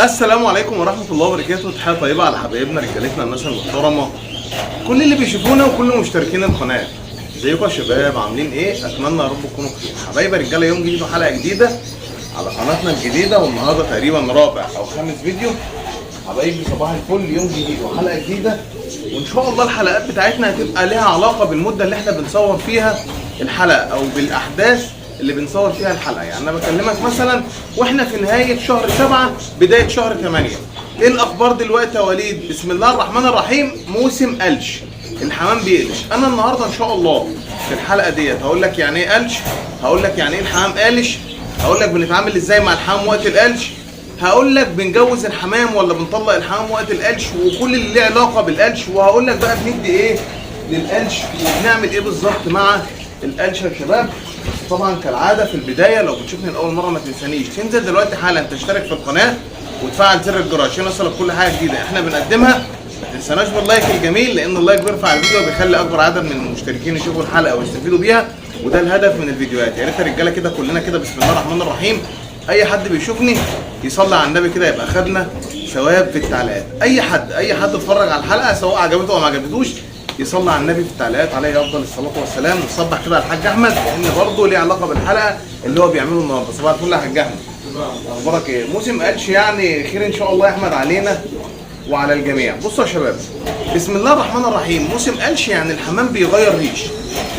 السلام عليكم ورحمة الله وبركاته. تحية طيبة على حبايبنا رجالتنا الناس المحترمة، كل اللي بيشوفونا وكل مشتركين القناة. ازيكم يا شباب، عاملين ايه؟ اتمنى يا رب تكونوا بخير. حبايبي رجالة، يوم جديد وحلقة جديدة على قناتنا الجديدة، والنهارده تقريبا رابع او خامس فيديو. حبايبي صباح الفل، يوم جديد وحلقة جديدة، وان شاء الله الحلقات بتاعتنا هتبقى لها علاقة بالمدة اللي احنا بنصور فيها الحلقة او بالاحداث اللي بنصور فيها الحلقه. يعني انا بكلمك مثلا واحنا في نهايه شهر 7 بدايه شهر 8. ايه الاخبار دلوقتي يا وليد؟ بسم الله الرحمن الرحيم. موسم قلش، الحمام بيقلش. انا النهارده ان شاء الله في الحلقه ديت هقول لك يعني ايه قلش، هقول لك يعني ايه الحمام قالش، هقول لك بنتعامل ازاي مع الحمام وقت القلش، هقول لك بنجوز الحمام ولا بنطلق الحمام وقت القلش وكل اللي له علاقه بالقلش، وهقول لك بقى بندي ايه للقلش وبنعمل ايه بالظبط مع القلش يا شباب. طبعا كالعاده في البدايه لو بتشوفني لاول مره ما تنسانيش تنزل دلوقتي حالا تشترك في القناه وتفعل زر الجرس عشان يوصلك كل حاجه جديده احنا بنقدمها. ما تنساناش باللايك الجميل، لان اللايك بيرفع الفيديو وبيخلي اكبر عدد من المشتركين يشوفوا الحلقه ويستفيدوا بيها، وده الهدف من الفيديوهات. يا ريت الرجاله كده كلنا كده بسم الله الرحمن الرحيم، اي حد بيشوفني يصلي على النبي كده يبقى خدنا ثواب في التعليقات. اي حد اتفرج على الحلقه سواء عجبته او ما عجبتوش يصلي على النبي في التعليقات عليه افضل الصلاه والسلام، ونصبح كده على الحاج احمد لان برضه ليه علاقه بالحلقه اللي هو بيعمله النهارده. صباح الفل يا حاج احمد، اخبارك ايه؟ موسم قلش يعني خير ان شاء الله يا احمد علينا وعلى الجميع. بصوا يا شباب بسم الله الرحمن الرحيم، موسم قلش يعني الحمام بيغير ريش.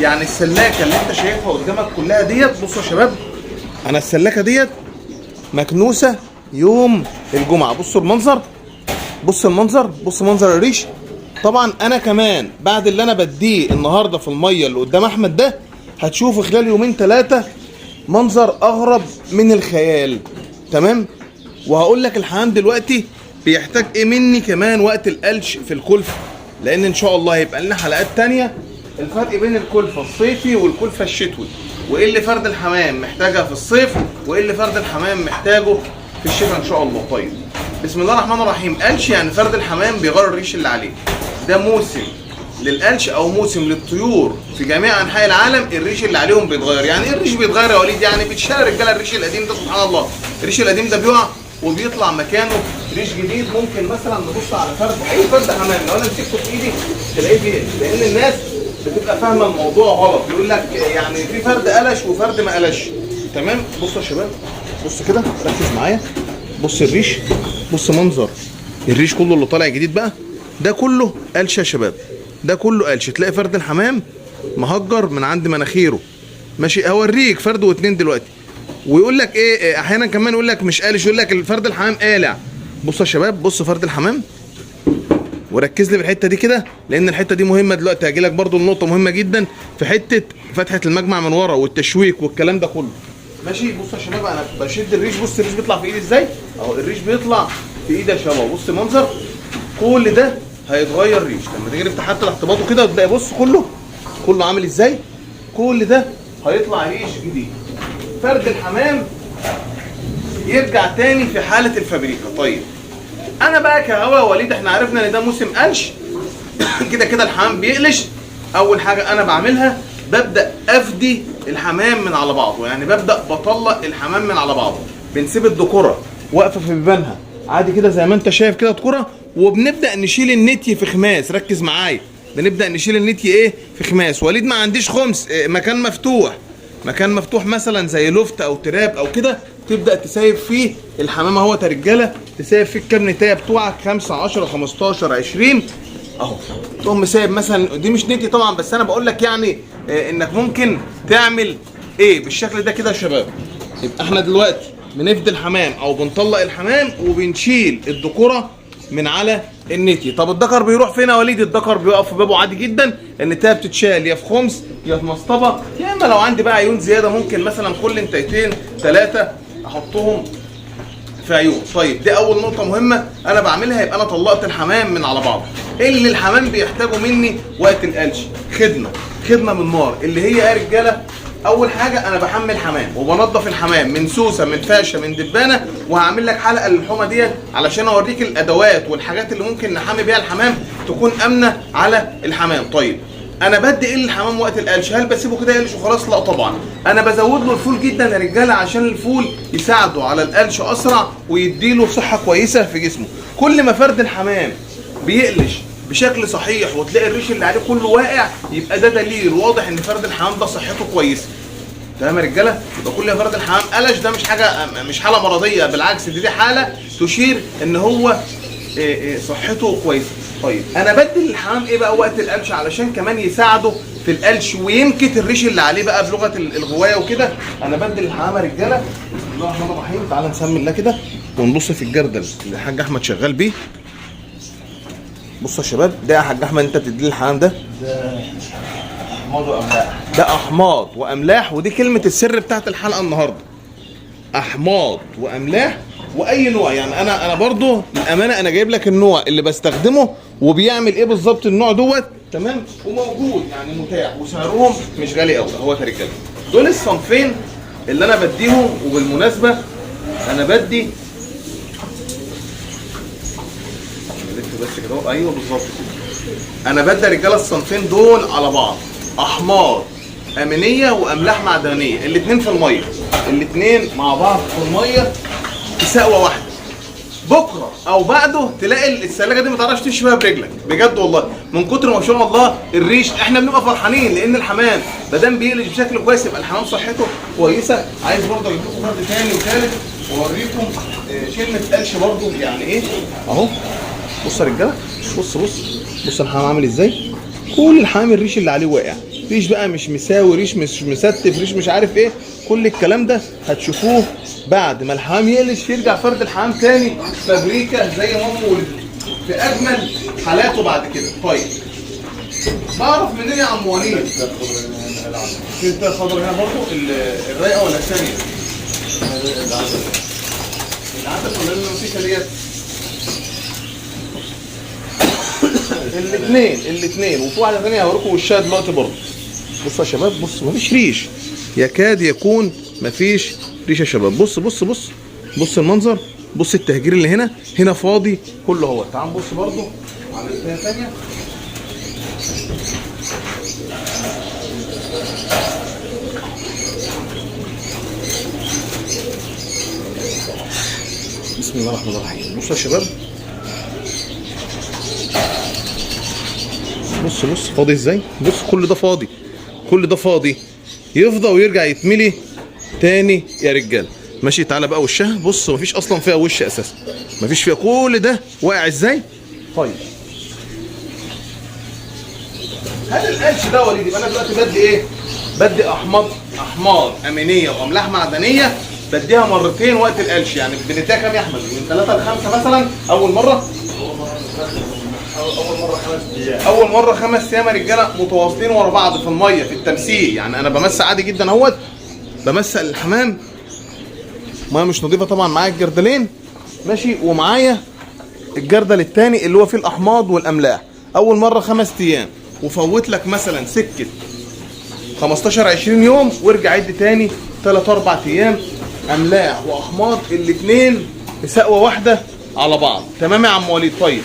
يعني السلاكه اللي انت شايفها قدامك كلها ديت، بصوا يا شباب انا السلاكه ديت مكنوسه يوم الجمعه. بصوا المنظر، بص المنظر، بص منظر الريش. طبعا انا كمان بعد اللي انا بديه النهارده في الميه اللي قدام احمد ده هتشوفوا خلال يومين 3 منظر اغرب من الخيال. تمام، وهقول لك الحمام دلوقتي بيحتاج ايه مني كمان وقت القلش في الكلفه، لان ان شاء الله هيبقى لنا حلقات تانية الفرق بين الكلفه الصيفي والكلفه الشتوي، وايه اللي فرد الحمام محتاجها في الصيف وايه اللي فرد الحمام محتاجه في الشتاء ان شاء الله. طيب بسم الله الرحمن الرحيم، قلش يعني فرد الحمام بيغير الريش اللي عليه. ده موسم للقلش او موسم للطيور في جميع انحاء العالم، الريش اللي عليهم بيتغير. يعني ايه الريش بيتغير يا وليد؟ يعني بيتشال رجاله الريش القديم ده، سبحان الله الريش القديم ده بيقع وبيطلع مكانه ريش جديد. ممكن مثلا نبص على فرد، اي فرد حمام لو انا مسكته في ايدي تلاقيه بيقلش، لان الناس بتبقى فاهمه الموضوع غلط، يقول لك يعني في فرد قلش وفرد ما قلش. تمام، بصوا يا شباب، بص كده ركز معايا، بص الريش، بص منظر الريش كله اللي طالع جديد بقى، ده كله قلش يا شباب، ده كله قلش. تلاقي فرد الحمام مهجر من عند مناخيره ماشي. اوريك فرد واتنين دلوقتي، ويقول لك ايه احيانا كمان يقول لك مش قالش، يقول لك الفرد الحمام قالع. بصوا يا شباب، بص فرد الحمام، وركز لي في الحته دي كده لان الحته دي مهمه. دلوقتي هاجي لك برده النقطه مهمه جدا في حته فتحه المجمع من ورا والتشويك والكلام ده كله ماشي. بصوا يا شباب انا بشد الريش، بص الريش بيطلع في ايدي ازاي اهو، الريش بيطلع في ايدي يا شباب. بص منظر كل ده هيتغير ريش لما تيجي نفتح حتى الاحتباطه كده وتلاقي بص كله عامل ازاي، كل ده هيطلع ريش جديد. فرد الحمام يرجع تاني في حاله الفابريكا. طيب انا بقى كهوا وليد احنا عرفنا ان ده موسم قلش كده كده الحمام بيقلش. اول حاجه انا بعملها ببدا افدي الحمام من على بعضه، يعني ببدا بطلق الحمام من على بعضه. بنسيب الذكوره واقفه في بيبانها عادي كده زي ما انت شايف كده ذكوره، وبنبدا نشيل النتي في خماس. ركز معايا، بنبدا نشيل النتي ايه في خماس. وليد ما عنديش خمس، مكان مفتوح، مكان مفتوح مثلا زي لوفت او تراب او كده، تبدا تسايب فيه الحمام اهوت يا رجاله، تسايب فيه الكام نتايه بتوعك 5 10 15 20 اهو. تقوم مسايب مثلا، دي مش نتي طبعا بس انا بقول لك يعني انك ممكن تعمل ايه بالشكل ده كده يا شباب. يبقى احنا دلوقتي بنفدي الحمام او بنطلق الحمام وبنشيل الذكوره من على النتي. طب الذكر بيروح فين يا وليد؟ الذكر بيقف في بابه عادي جدا. النتايه بتتشال يا في خمس يا في مسطبه، يا اما لو عندي بقى عيون زياده ممكن مثلا كل نتايتين 3 احطهم في عيون. طيب دي اول نقطه مهمه انا بعملها، يبقى انا طلقت الحمام من على بعضه. ايه اللي الحمام بيحتاجه مني وقت القلش؟ خدمه من نار، اللي هي يا رجاله اول حاجه انا بحمل حمام وبنضف الحمام من سوسه من فاشه من دبانه، وهعمل لك حلقه للحومه ديت علشان اوريك الادوات والحاجات اللي ممكن نحمي بيها الحمام تكون امنه على الحمام. طيب انا بدي ايه للحمام وقت القلش؟ هل بسيبه كده يقلش وخلاص؟ لا طبعا، انا بزود له الفول جدا يا رجاله، عشان الفول يساعده على القلش اسرع ويديله صحه كويسه في جسمه. كل ما فرد الحمام بيقلش بشكل صحيح وتلاقي الريش اللي عليه كله واقع، يبقى ده دليل واضح ان فرد الحمام ده صحته كويسه. تمام يا رجاله؟ يبقى كل ما فرد الحمام قلش ده مش حاجه، مش حاله مرضيه، بالعكس دي حاله تشير ان هو صحته كويسه. طيب انا بدي للحمام ايه بقى وقت القلش علشان كمان يساعده في القلش ويمكت الريش اللي عليه بقى بلغه الغوايه وكده؟ انا بدي للحمام يا رجاله بسم الله الرحمن الرحيم. تعالى نسمي الله كده ونبص في الجردل اللي الحاج احمد شغال بيه. بصوا يا شباب، ده يا حاج احمد انت بتدي للحمام ده احماض واملاح. ده احماض واملاح، ودي كلمه السر بتاعت الحلقه النهارده. احماض واملاح واي نوع، يعني انا برضو للامانه انا جايب لك النوع اللي بستخدمه وبيعمل ايه بالظبط النوع دوت. تمام، وموجود يعني متاح وسعرهم مش غالي قوي اهو يا رجاله. دول الصنفين اللي انا بديهم. وبالمناسبه انا بدي بس كده اهو، ايوه بالظبط كده. انا بدي يا رجاله الصنفين دول على بعض، احماض امينيه واملاح معدنيه، الاثنين في الميه، الاثنين مع بعض في الميه في سقوه واحده. بكره او بعده تلاقي الثلاجه دي ما تعرفش تمشي فيها برجلك بجد والله، من كتر ما شاء الله الريش. احنا بنبقى فرحانين لان الحمام ما دام بيقلش بشكل كويس يبقى الحمام صحته كويسه. عايز برضه اجيب لكم فرد ثاني وثالث واوريكم كلمه قلش برضه يعني ايه اهو. بص يا رجاله، بص الحمام عامل ازاي. كل الحمام الريش اللي عليه واقع، ريش بقى مش مساوي، ريش مش مستف، ريش مش عارف ايه، كل الكلام ده هتشوفوه بعد ما الحمام يقلش يرجع فرد الحمام تاني فابريكا زي ما هو في اجمل حالاته بعد كده. طيب بعرف منين يا عم وليد؟ انت خضر هنا برضه الرايقه ولا الثانيه؟ العدد ولا المسيكه ديت؟ الاثنين وفي واحده ثانيه هوريكم وشها دلوقتي برضه. بصوا يا شباب، بص مفيش ريش، يكاد يكون مفيش ريش يا شباب. بص المنظر، بص التهجير اللي هنا فاضي كله اهو. تعال نبص برضه على الثانيه ثانيه. بسم الله الرحمن الرحيم. بصوا يا شباب، بص فاضي ازاي. بص كل ده فاضي يفضى ويرجع يتملي تاني يا رجاله. ماشي، تعالى بقى وشها. بص مفيش اصلا فيها وش اساسا، مفيش فيها، كل ده واقع ازاي. طيب هل القلش ده وليد يبقى انا دلوقتي بدي ايه؟ بدي احماض امينيه واملاح معدنيه، بديها مرتين وقت القلش. يعني بنديها كام يا احمد؟ من 3 ل 5 مثلا. اول مره 5 ايام يا رجاله متواصلين ورا بعض في الميه في التمثيل. يعني انا بمسح عادي جدا اهوت، بمسح الحمام ميه مش نظيفه طبعا. معايا الجردلين ماشي، ومعايا الجردل الثاني اللي هو فيه الاحماض والاملاح. اول مره 5 ايام، وفوت لك مثلا سكه 15 20 يوم وارجع عد تاني 3 4 ايام املاح واحماض الاثنين في سقوه واحده على بعض. تمام يا عم وليد؟ طيب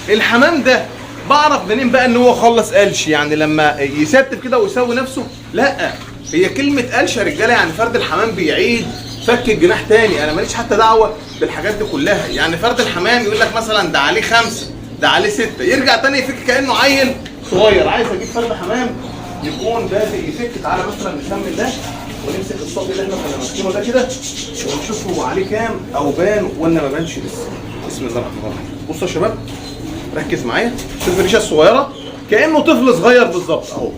الحمام ده بعرف منين بقى ان هو خلص قلش؟ يعني لما يستف كده ويسوي نفسه؟ لا، هي كلمه قلش يا رجاله يعني فرد الحمام بيعيد فك الجناح تاني. انا ماليش حتى دعوه بالحاجات دي كلها. يعني فرد الحمام يقول لك مثلا ده عليه 5، ده عليه 6، يرجع تاني يفك كانه عيل صغير. عايز اجيب فرد حمام يكون بادئ يفك. تعالى مثلا نكمل ده ونمسك الصف اللي احنا كنا ماسكينه ده كده ونشوف هو عليه كام او بان ولا ما بانش لسه. بسم الله الرحمن الرحيم. بصوا يا شباب، ركز معايا، شوف الريشه الصغيره كانه طفل صغير بالظبط اهو،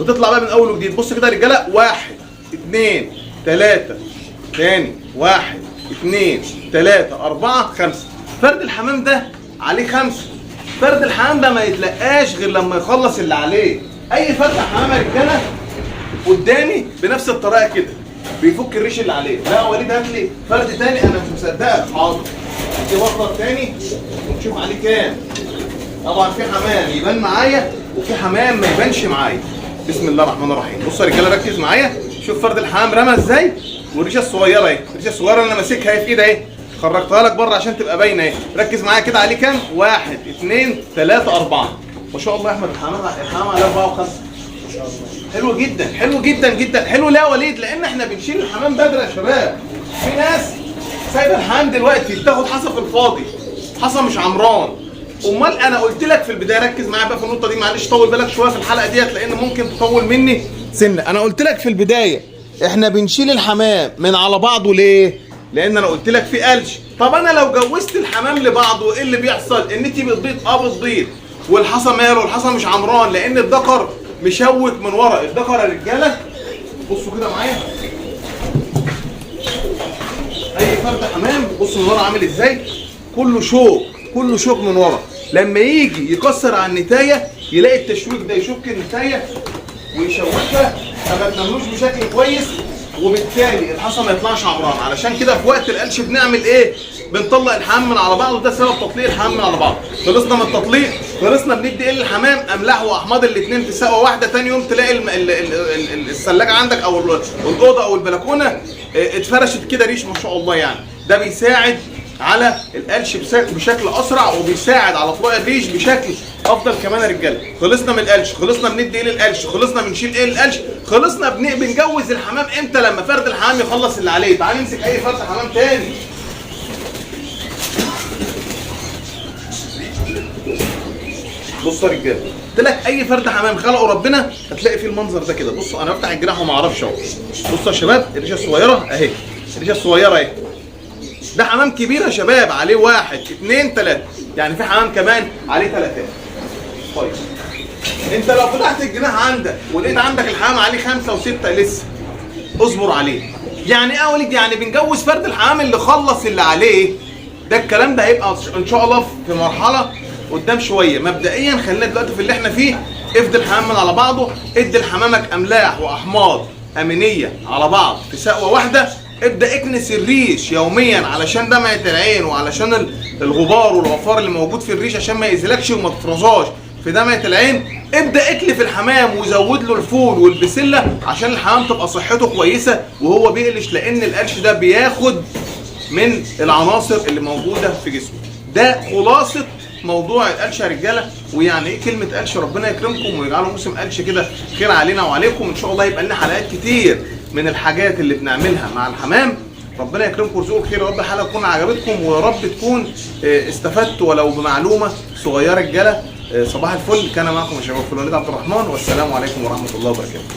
وتطلع بقى من اول وجديد. بص كده يا رجاله، 1 2 3 تاني 1 2 3 4 5. فرد الحمام ده عليه 5. فرد الحمام ده ما يتلقاش غير لما يخلص اللي عليه. اي فرد حمام يا رجاله قدامي بنفس الطريقه كده بيفك الريش اللي عليه. لا وليد هات لي فرد تاني، انا مش مصدقك. حاضر، دي مصدر تاني ونشوف عليه كام. طبعا في حمام يبان معايا وفي حمام ما يبانش معايا. بسم الله الرحمن الرحيم. بصوا يا رجاله ركز معايا، شوف فرد الحمام رمى ازاي، والريشه الصغيره اهي، الريشه الصغيره اللي انا ماسكها اهي في ايدي اهي، خرجتها لك بره عشان تبقى باينه اهي. ركز معايا كده، عليه كام؟ 1 2 3 4. ما شاء الله يا احمد الحمام على 4 و5 ما شاء الله. حلو جدا حلو جدا جدا حلو. لا يا وليد، لان احنا بنشيل الحمام بدري يا شباب. في ناس سايبه الحمام دلوقتي بتاخد حصى في الفاضي، حصى مش عمران. امال انا قلت لك في البدايه، ركز معايا بقى في النقطه دي، معلش طول بالك شويه في الحلقه ديت لان ممكن تطول مني سنه. انا قلت لك في البدايه احنا بنشيل الحمام من على بعضه ليه؟ لان انا قلت لك في قلش. طب انا لو جوزت الحمام لبعضه ايه اللي بيحصل؟ ان انت بتبيض بتبيض والحصى ماله؟ الحصى مش عمران، لان الذكر مشوك من ورا. الذكر يا رجاله بصوا كده معايا، اي فرد حمام بصوا من ورا عامل ازاي، كله شوك، كله شوك من ورا. لما يجي يكسر على النتايه يلاقي التشويك ده يشك النتايه ويشوكها، فما بنعملوش بشكل كويس، وبالتالي الحصى ما يطلعش عمران. علشان كده في وقت القلش بنعمل ايه؟ بنطلق الحمام من على بعض، وده سبب تطليق الحمام من على بعض. خلصنا من التطليق، خلصنا بندي ايه للحمام؟ املاح واحماض الاثنين في سقوه واحده. تاني يوم تلاقي الثلاجه عندك او الاوضه او البلكونه اتفرشت كده ريش ما شاء الله. يعني ده بيساعد على القلش بشكل اسرع، وبيساعد على طلوع الريش بشكل افضل كمان يا رجاله. خلصنا من القلش، خلصنا بندي ايه للقلش، خلصنا بنشيل ايه للقلش، خلصنا بنجوز الحمام امتى؟ لما فرد الحمام يخلص اللي عليه. تعال نمسك اي فرد حمام تاني. بصوا يا رجاله، قلت لك اي فرد حمام خلقه ربنا هتلاقي فيه المنظر ده كده. بصوا انا بفتح الجناح وما اعرفش اهو. بصوا يا شباب الريشه الصغيره اهي، الريشه الصغيره اهي. ده حمام كبير يا شباب، عليه 1 2 3، يعني في حمام كمان عليه 3. طيب انت لو فتحت الجناح عندك ولقيت عندك الحمام عليه 5 و6 لسه، اصبر عليه. يعني ايه يا وليد؟ يعني بنجوز فرد الحمام اللي خلص اللي عليه. ده الكلام ده هيبقى ان شاء الله في مرحله قدام شويه. مبدئيا خلينا دلوقتي في اللي احنا فيه. افدي الحمام من على بعضه، ادي لحمامك املاح واحماض امينيه على بعض في سقوه واحده. ابدا اكنس الريش يوميا علشان دمعه العين وعلشان الغبار والغفار اللي موجود في الريش عشان ما يأذيلكش وما تفرزاش في دمعه العين. ابدا اكلف الحمام وزود له الفول والبسله عشان الحمام تبقى صحته كويسه وهو بيقلش، لان القلش ده بياخد من العناصر اللي موجوده في جسمه. ده خلاصه موضوع القلش يا رجاله. ويعني ايه كلمه قلش؟ ربنا يكرمكم ويجعله موسم قلش كده خير علينا وعليكم. ان شاء الله يبقى لنا حلقات كتير من الحاجات اللي بنعملها مع الحمام. ربنا يكرمكم ويرزقكم خير. يا رب الحلقه تكون عجبتكم، ويا رب تكون استفدتوا ولو بمعلومه صغيره رجاله. صباح الفل، كان معكم الشباب وليد عبد الرحمن، والسلام عليكم ورحمه الله وبركاته.